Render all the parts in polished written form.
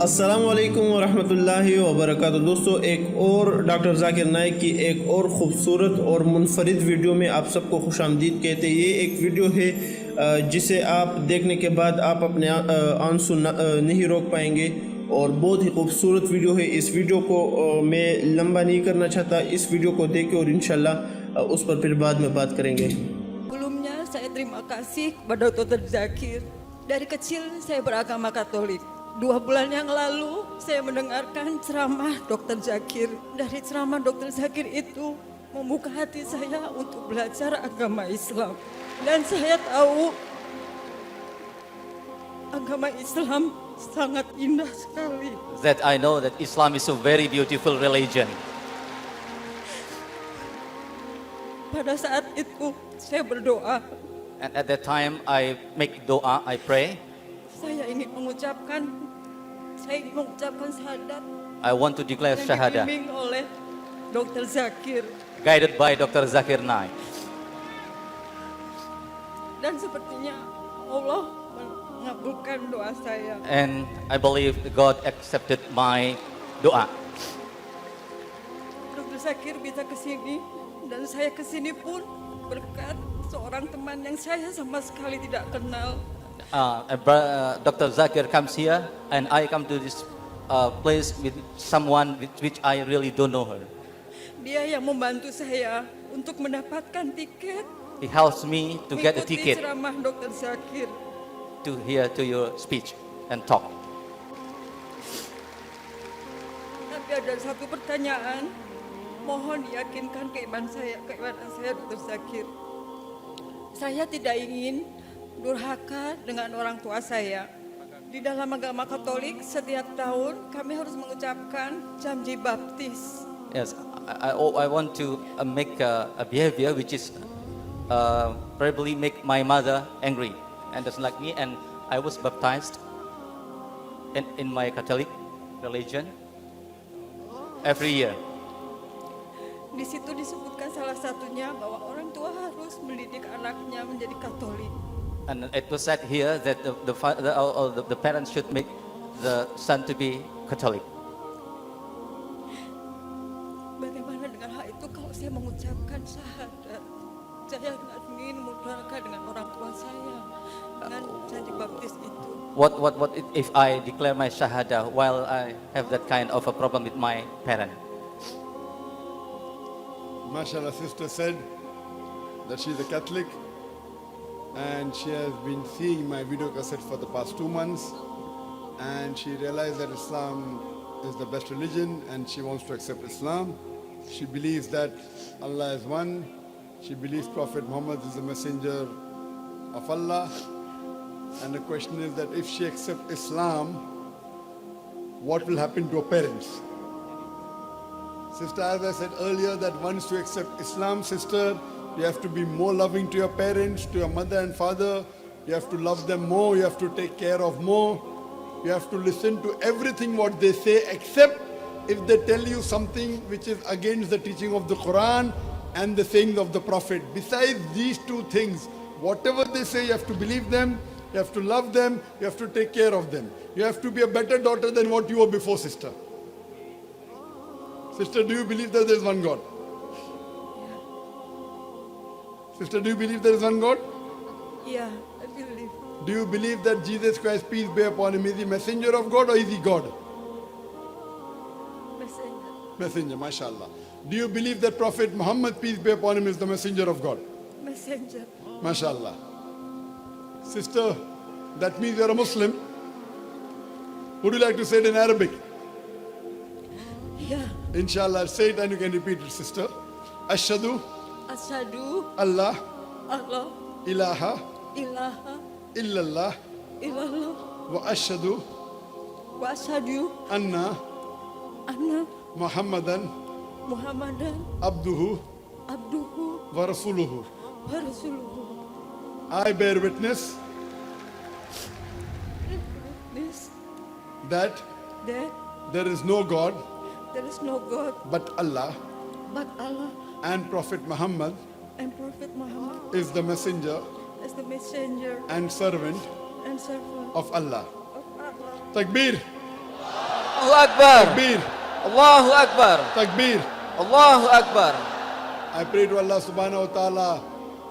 अस्सलामुअलैकुम वरहमतुल्लाहि वबरकातुहू। दोस्तों, एक और डॉक्टर जाकिर नाइक की एक और ख़ूबसूरत और मुनफरिद वीडियो में आप सबको खुश आमदीद कहते हैं। ये एक वीडियो है जिसे आप देखने के बाद आप अपने आंसू नहीं रोक पाएंगे और बहुत ही खूबसूरत वीडियो है। इस वीडियो को मैं लंबा नहीं करना चाहता, इस वीडियो को देखें और इंशाल्लाह उस पर फिर बाद में बात करेंगे। Sebelumnya saya terima kasih kepada Dr. Zakir. Dari kecil saya beragama Katolik. 2 bulan yang lalu saya mendengarkan ceramah Dr. Zakir. Dari ceramah Dr. Zakir itu membuka hati saya untuk belajar agama Islam. Dan saya tahu agama Islam sangat indah sekali. That I know that Islam is a very beautiful religion. Pada saat itu saya berdoa. And at that time I make doa, I pray. Saya ingin mengucapkan syahadat I want to declare yang Shahada, dibimbing oleh Dr. Zakir. guided by Dr. Zakir Naik. Dan sepertinya Allah mengabulkan doa saya. And I believe God accepted my doa. Dr. Zakir bisa ke sini dan saya ke sini pun berkat seorang teman yang saya sama sekali tidak kenal. Dr. Zakir comes here and I come to this place with someone which I really don't know her. Dia yang membantu saya untuk mendapatkan tiket He helps me to get a mengikuti ticket ceramah Dr. Zakir. to hear to your speech and talk. Tapi ada satu pertanyaan, mohon diyakinkan keimanan saya Dr. Zakir. Saya tidak ingin durhaka dengan orang tua saya. Di dalam agama Katolik setiap tahun kami harus mengucapkan janji baptis. Yes, I want to make a behavior which is probably make my mother angry and doesn't like me. And I was baptized in my Catholic religion every year. Di situ disebutkan salah satunya bahwa orang tua harus mendidik anaknya menjadi Katolik. And it was said here that the parents should make the son to be Catholic. Bagaimana dengan hal itu kalau saya mengucapkan syahadat? Saya tidak ingin mudahkan dengan orang tua saya dengan janji baptis itu. What if I declare my shahada while I have that kind of a problem with my parent? MashaAllah, sister said that she's a Catholic and she has been seeing my video cassette for the past 2 months, and she realized that Islam is the best religion and she wants to accept Islam. She believes that Allah is one. She believes Prophet Muhammad is the messenger of Allah. And the question is that if she accepts Islam, what will happen to her parents? Sister, as I said earlier, that once you accept Islam, sister, you have to be more loving to your parents, to your mother and father. You have to love them more. You have to take care of more. You have to listen to everything what they say, except if they tell you something which is against the teaching of the Quran and the sayings of the Prophet. Besides these 2 things, whatever they say, you have to believe them. You have to love them. You have to take care of them. You have to be a better daughter than what you were before, sister. Sister, do you believe that there is one God? Sister, do you believe there is one God? Yeah, I believe. Do you believe that Jesus Christ, peace be upon him, is the messenger of God or is he God? Messenger. Messenger, mashallah. Do you believe that Prophet Muhammad, peace be upon him, is the messenger of God? Messenger. Mashallah. Sister, that means you are a Muslim. Would you like to say it in Arabic? Yeah. Inshallah, say it and you can repeat it, sister. Ashhadu Asyhadu Allah Allah ilaha ilaha illallah illallah wa ashhadu wa asyhadu anna anna Muhammadan Muhammadan abduhu abduhu wa rasuluhu. wa rasuluhu. I bear witness This that that there is no God there is no God but Allah, but Allah, and Prophet Muhammad and Prophet Muhammad is the messenger is the messenger and servant and servant of Allah. of Allah. Takbir. Allahu Akbar. Takbir. Allahu Akbar. Takbir. Allahu Akbar. I pray to Allah subhanahu wa ta'ala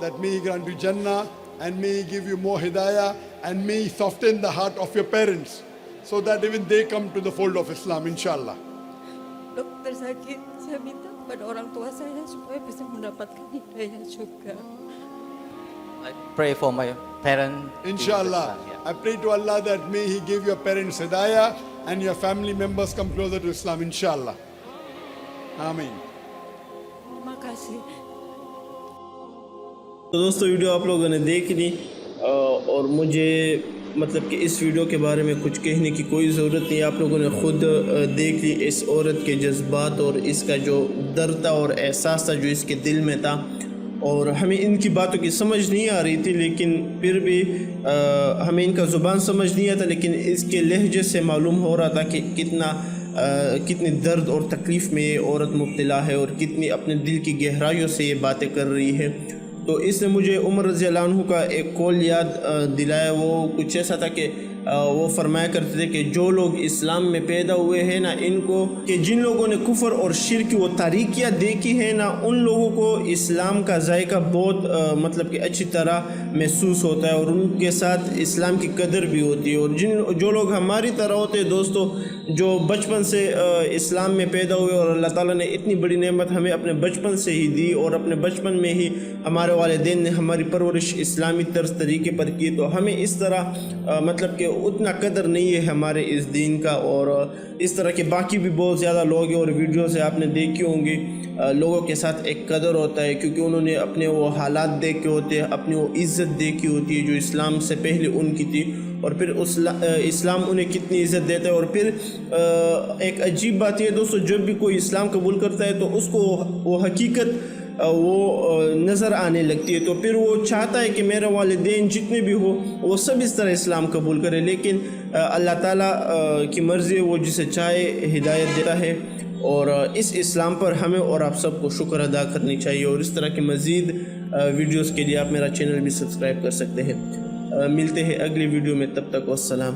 that may He grant you Jannah and may He give you more hidayah and may He soften the heart of your parents so that even they come to the fold of Islam, inshallah. Dokter Zakir, saya minta kepada orang tua saya supaya bisa mendapatkan hidayah juga. I pray for my parents. Inshallah. Yeah. I pray to Allah that may He give your parents hidayah and your family members come closer to Islam, inshallah. Ameen. Terima kasih. तो दोस्तों वीडियो आप लोगों ने देख ली और मुझे मतलब कि इस वीडियो के बारे में कुछ कहने की कोई ज़रूरत नहीं। आप लोगों ने ख़ुद देख ली इस औरत के जज्बात और इसका जो दर्द था और एहसास था जो इसके दिल में था, और हमें इनकी बातों की समझ नहीं आ रही थी, लेकिन फिर भी हमें इनका ज़ुबान समझ नहीं आता, लेकिन इसके लहजे से मालूम हो रहा था कि कितनी दर्द और तकलीफ़ में ये औरत मुब्तला है और कितनी अपने दिल की गहराइयों से ये बातें कर रही है। तो इसने मुझे उमर रज़ी अल्लाह अन्हु का एक कौल याद दिलाया। वो कुछ ऐसा था कि वो फरमाया करते थे कि जो लोग इस्लाम में पैदा हुए हैं ना, इनको कि जिन लोगों ने कुफ़र और शिर्क की वो तारीकियाँ देखी हैं ना, उन लोगों को इस्लाम का जायका बहुत मतलब कि अच्छी तरह महसूस होता है और उनके साथ इस्लाम की कदर भी होती है। और जो लोग हमारी तरह होते हैं दोस्तों, जो बचपन से इस्लाम में पैदा हुए और अल्लाह ताला ने इतनी बड़ी नेमत हमें अपने बचपन से ही दी और अपने बचपन में ही हमारे वालिदैन ने हमारी परवरिश इस्लामी तर्ज तरीके पर की, तो हमें इस तरह मतलब कि उतना कदर नहीं है हमारे इस दीन का। और इस तरह के बाकी भी बहुत ज़्यादा लोग हैं और वीडियो से आपने देखी होंगी, लोगों के साथ एक कदर होता है क्योंकि उन्होंने अपने वो हालात देखे होते हैं, अपनी वो इज़्ज़त देखी होती है जो इस्लाम से पहले उनकी थी, और फिर उस इस्लाम उन्हें कितनी इज़्ज़त देता है। और फिर एक अजीब बात यह दोस्तों, जब भी कोई इस्लाम कबूल करता है तो उसको वो हकीकत वो नज़र आने लगती है, तो फिर वो चाहता है कि मेरे वालिदैन जितने भी हो वो सब इस तरह इस्लाम कबूल करें, लेकिन अल्लाह ताला की मर्ज़ी है, वो जिसे चाहे हिदायत देता है। और इस इस्लाम पर हमें और आप सबको शुक्र अदा करनी चाहिए। और इस तरह के मज़ीद वीडियोस के लिए आप मेरा चैनल भी सब्सक्राइब कर सकते हैं। मिलते हैं अगली वीडियो में, तब तक वस्सलाम।